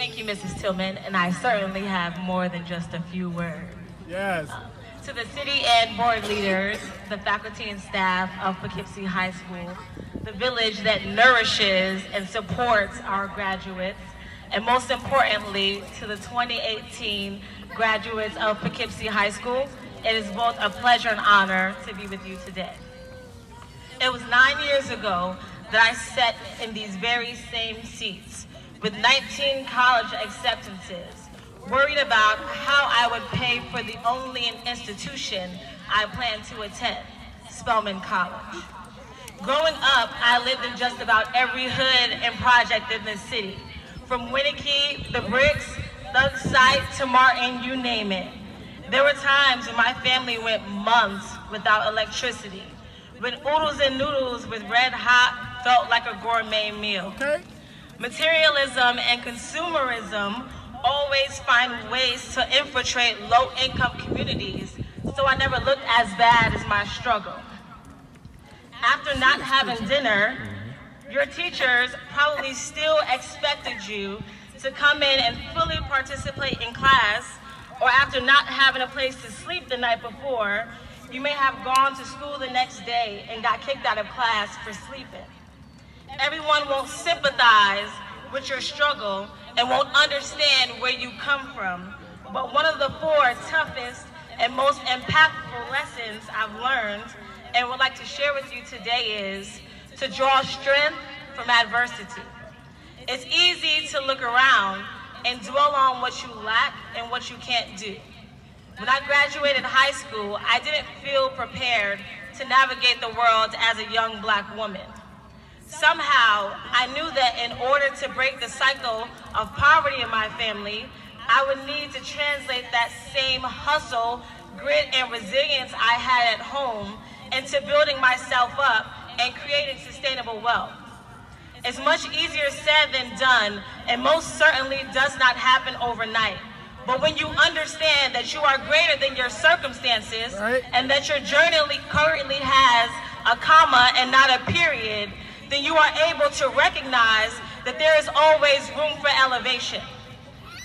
Thank you, Mrs. Tillman, and I certainly have more than just a few words. Yes. To the city and board leaders, the faculty and staff of Poughkeepsie High School, the village that nourishes and supports our graduates, and most importantly, to the 2018 graduates of Poughkeepsie High School, it is both a pleasure and honor to be with you today. It was 9 years ago that I sat in these very same seats with 19 college acceptances, worried about how I would pay for the only institution I planned to attend, Spelman College. Growing up, I lived in just about every hood and project in this city, from Winnicke, the Bricks, Thug Site, to Martin, you name it. There were times when my family went months without electricity, when oodles and noodles with red hot felt like a gourmet meal. Okay. Materialism and consumerism always find ways to infiltrate low-income communities, so I never looked as bad as my struggle. After not having dinner, your teachers probably still expected you to come in and fully participate in class, or after not having a place to sleep the night before, you may have gone to school the next day and got kicked out of class for sleeping. Everyone won't sympathize with your struggle and won't understand where you come from, but one of the 4 toughest and most impactful lessons I've learned and would like to share with you today is to draw strength from adversity. It's easy to look around and dwell on what you lack and what you can't do. When I graduated high school, I didn't feel prepared to navigate the world as a young Black woman. Somehow, I knew that in order to break the cycle of poverty in my family, I would need to translate that same hustle, grit, and resilience I had at home into building myself up and creating sustainable wealth. It's much easier said than done, and most certainly does not happen overnight. But when you understand that you are greater than your circumstances, right, and that your journey currently has a comma and not a period, then you are able to recognize that there is always room for elevation.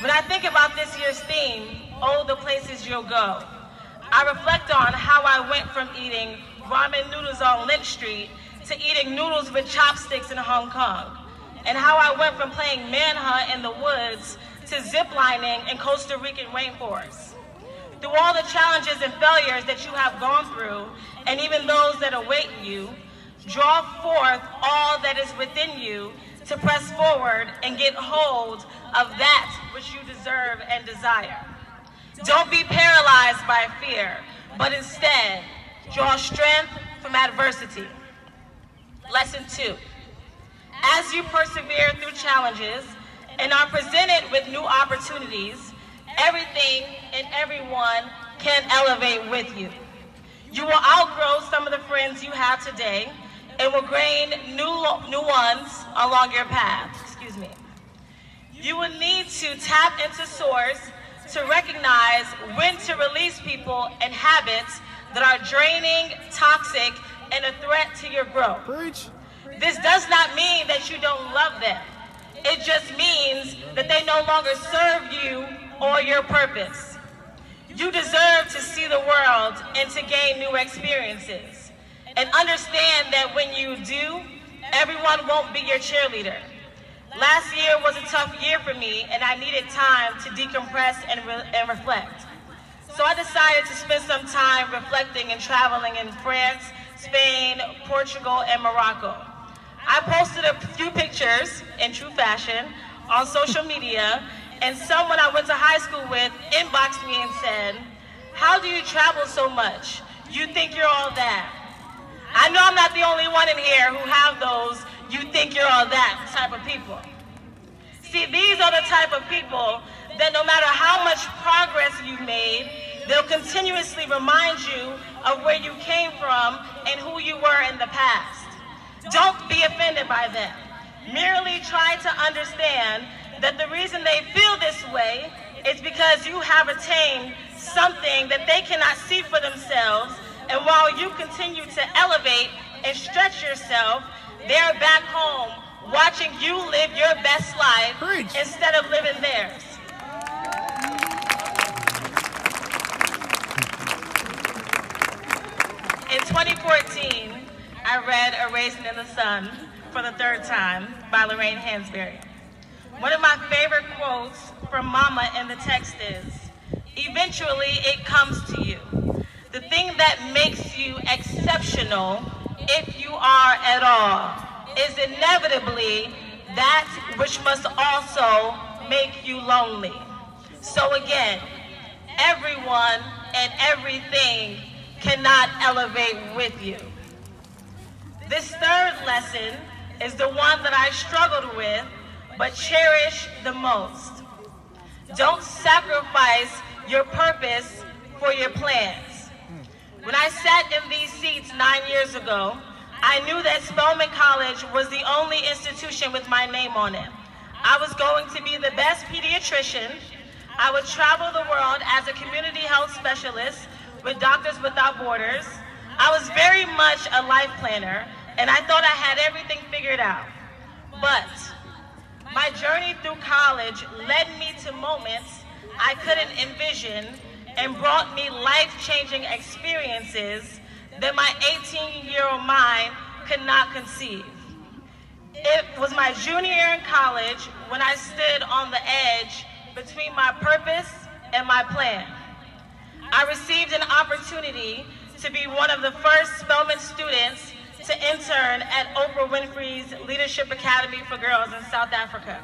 When I think about this year's theme, Oh, the Places You'll Go, I reflect on how I went from eating ramen noodles on Lynch Street to eating noodles with chopsticks in Hong Kong, and how I went from playing manhunt in the woods to ziplining in Costa Rican rainforests. Through all the challenges and failures that you have gone through, and even those that await you, draw forth all that is within you to press forward and get hold of that which you deserve and desire. Don't be paralyzed by fear, but instead, draw strength from adversity. Lesson 2. As you persevere through challenges and are presented with new opportunities, everything and everyone can elevate with you. You will outgrow some of the friends you have today and will gain new ones along your path. You will need to tap into source to recognize when to release people and habits that are draining, toxic, and a threat to your growth. Preach. This does not mean that you don't love them. It just means that they no longer serve you or your purpose. You deserve to see the world and to gain new experiences. And understand that when you do, everyone won't be your cheerleader. Last year was a tough year for me, and I needed time to decompress and reflect. So I decided to spend some time reflecting and traveling in France, Spain, Portugal, and Morocco. I posted a few pictures in true fashion on social media, and someone I went to high school with inboxed me and said, "How do you travel so much? You think you're all that?" I know I'm not the only one in here who have those "you think you're all that" type of people. See, these are the type of people that no matter how much progress you've made, they'll continuously remind you of where you came from and who you were in the past. Don't be offended by them. Merely try to understand that the reason they feel this way is because you have attained something that they cannot see for themselves, and while you continue to elevate and stretch yourself, they're back home watching you live your best life Preach. instead of living theirs. In 2014, I read A Raisin in the Sun for the third time by Lorraine Hansberry. One of my favorite quotes from Mama in the text is, "Eventually it comes to you. The thing that makes you exceptional, if you are at all, is inevitably that which must also make you lonely." So again, everyone and everything cannot elevate with you. This third lesson is the one that I struggled with but cherish the most. Don't sacrifice your purpose for your plans. When I sat in these seats 9 years ago, I knew that Spelman College was the only institution with my name on it. I was going to be the best pediatrician. I would travel the world as a community health specialist with Doctors Without Borders. I was very much a life planner, and I thought I had everything figured out. But my journey through college led me to moments I couldn't envision and brought me life-changing experiences that my 18-year-old mind could not conceive. It was my junior year in college when I stood on the edge between my purpose and my plan. I received an opportunity to be one of the first Spelman students to intern at Oprah Winfrey's Leadership Academy for Girls in South Africa.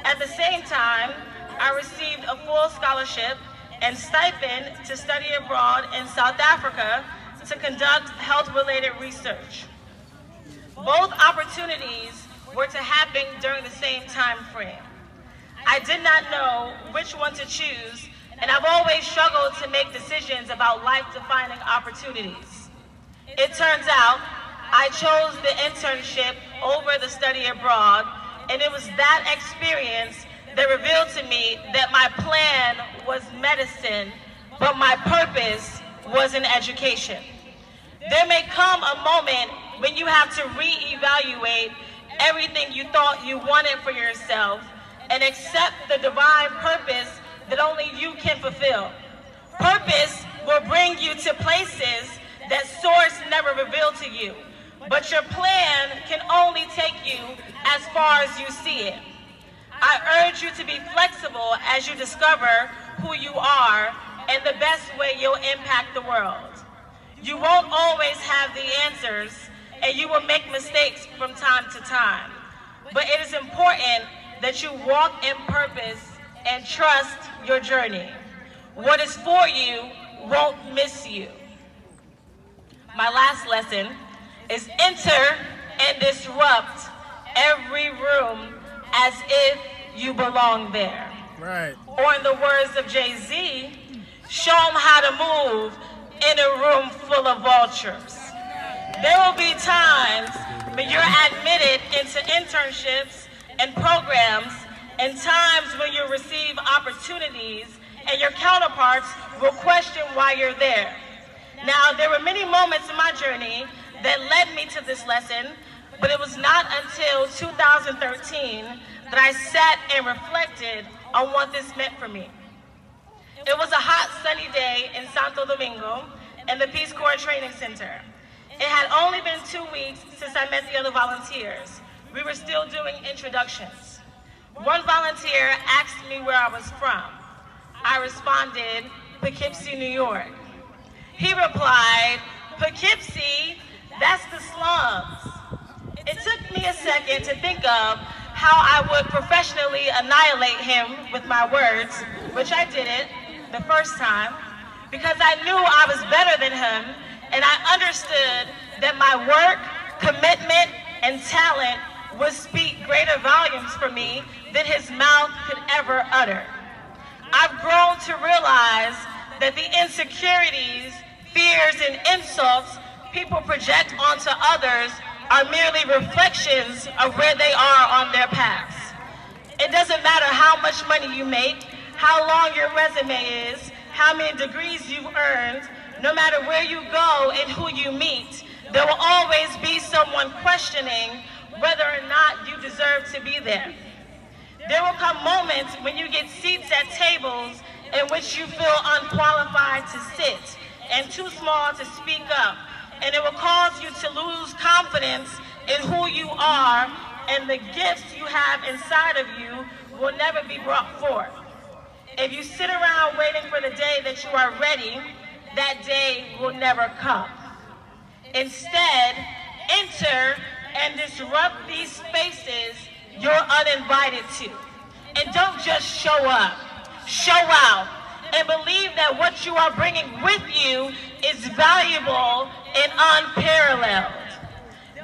At the same time, I received a full scholarship and stipend to study abroad in South Africa to conduct health-related research. Both opportunities were to happen during the same time frame. I did not know which one to choose, and I've always struggled to make decisions about life-defining opportunities. It turns out I chose the internship over the study abroad, and it was that experience that revealed to me that my plan was medicine, but my purpose was in education. There may come a moment when you have to reevaluate everything you thought you wanted for yourself and accept the divine purpose that only you can fulfill. Purpose will bring you to places that source never revealed to you, but your plan can only take you as far as you see it. I urge you to be flexible as you discover who you are and the best way you'll impact the world. You won't always have the answers, and you will make mistakes from time to time. But it is important that you walk in purpose and trust your journey. What is for you won't miss you. My last lesson is enter and disrupt every room as if you belong there. Right. Or in the words of Jay-Z, show them how to move in a room full of vultures. There will be times when you're admitted into internships and programs, and times when you receive opportunities and your counterparts will question why you're there. Now, there were many moments in my journey that led me to this lesson, but it was not until 2013 that I sat and reflected on what this meant for me. It was a hot, sunny day in Santo Domingo in the Peace Corps Training Center. It had only been 2 weeks since I met the other volunteers. We were still doing introductions. One volunteer asked me where I was from. I responded, Poughkeepsie, New York. He replied, Poughkeepsie, that's the slums. It took me a second to think of how I would professionally annihilate him with my words, which I didn't the first time, because I knew I was better than him, and I understood that my work, commitment, and talent would speak greater volumes for me than his mouth could ever utter. I've grown to realize that the insecurities, fears, and insults people project onto others are merely reflections of where they are on their paths. It doesn't matter how much money you make, how long your resume is, how many degrees you've earned, no matter where you go and who you meet, there will always be someone questioning whether or not you deserve to be there. There will come moments when you get seats at tables in which you feel unqualified to sit and too small to speak up, and it will cause you to lose confidence in who you are, and the gifts you have inside of you will never be brought forth. If you sit around waiting for the day that you are ready, that day will never come. Instead, enter and disrupt these spaces you're uninvited to. And don't just show up, show out, and believe that what you are bringing with you is valuable and unparalleled.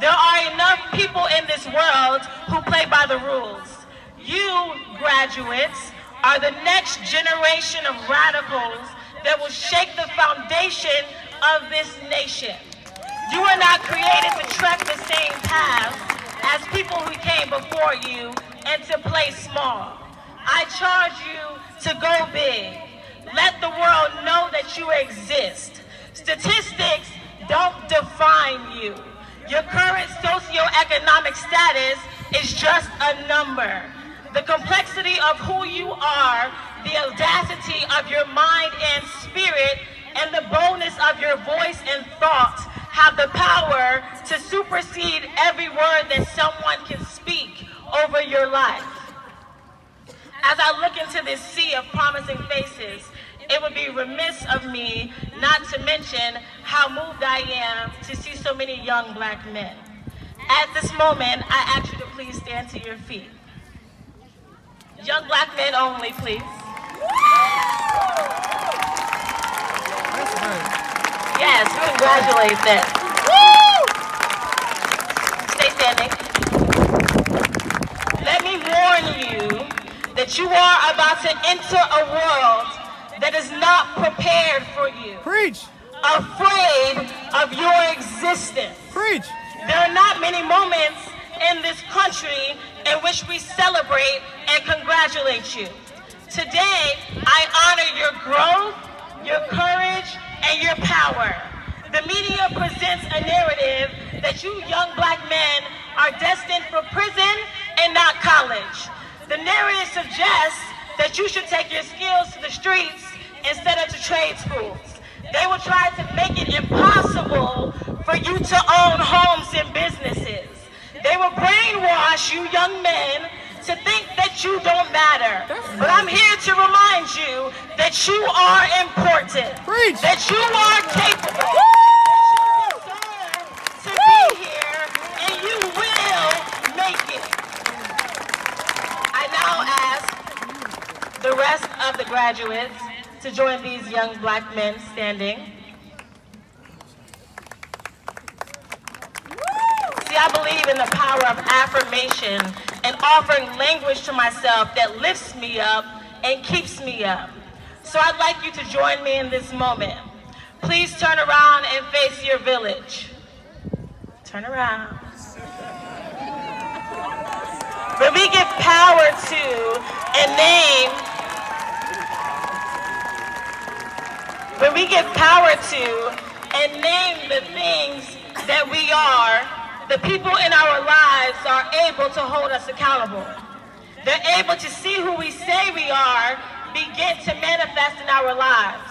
There are enough people in this world who play by the rules. You, graduates, are the next generation of radicals that will shake the foundation of this nation. You are not created to trek the same path as people who came before you and to play small. I charge you to go big. Let the world know that you exist. Statistics don't define you. Your current socioeconomic status is just a number. The complexity of who you are, the audacity of your mind and spirit, and the boldness of your voice and thoughts have the power to supersede every word that someone can speak over your life. As I look into this sea of promising faces, it would be remiss of me not to mention how moved I am to see so many young black men. At this moment, I ask you to please stand to your feet. Young black men only, please. Yes, congratulate them. Stay standing. Let me warn you that you are about to enter a world that is not prepared for you. Preach. Afraid of your existence. Preach. There are not many moments in this country in which we celebrate and congratulate you. Today, I honor your growth, your courage, and your power. The media presents a narrative that you young black men are destined for prison and not college. The narrative suggests that you should take your skills to the streets instead of to trade schools. They will try to make it impossible for you to own homes and businesses. They will brainwash you young men to think that you don't matter. But I'm here to remind you that you are important. Preach. That you are capable. That you deserve to be here, and you will make it. I now ask the rest of the graduates to join these young black men standing. See, I believe in the power of affirmation and offering language to myself that lifts me up and keeps me up. So I'd like you to join me in this moment. Please turn around and face your village. Turn around. When we give power to and name, when we give power to and name the things that we are, the people in our lives are able to hold us accountable. They're able to see who we say we are begin to manifest in our lives.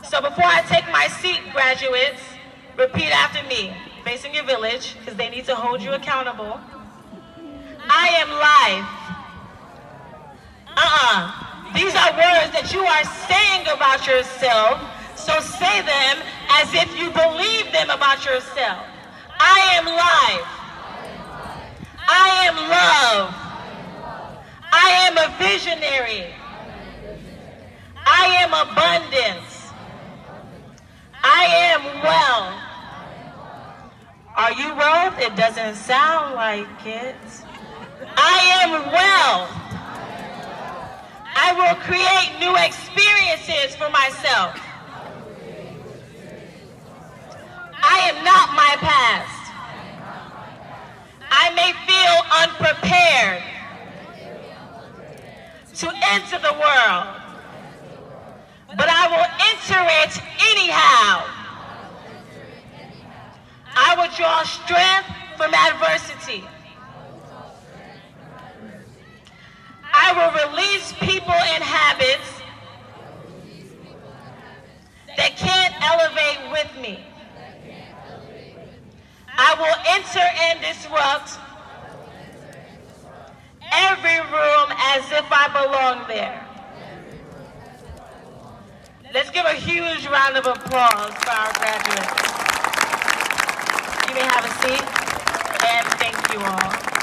So before I take my seat, graduates, repeat after me, facing your village, because they need to hold you accountable. I am life. These are words that you are saying about yourself, so say them as if you believe them about yourself. I am life. I am love. I am a visionary. I am abundance. I am wealth. Are you wealth? It doesn't sound like it. I am wealth. I will create new experiences for myself. I am not my past. I may feel unprepared to enter the world, but I will enter it anyhow. I will draw strength from adversity. I will release people and habits that can't elevate with me. I will enter and disrupt every room as if I belong there. Let's give a huge round of applause for our graduates. You may have a seat, and thank you all.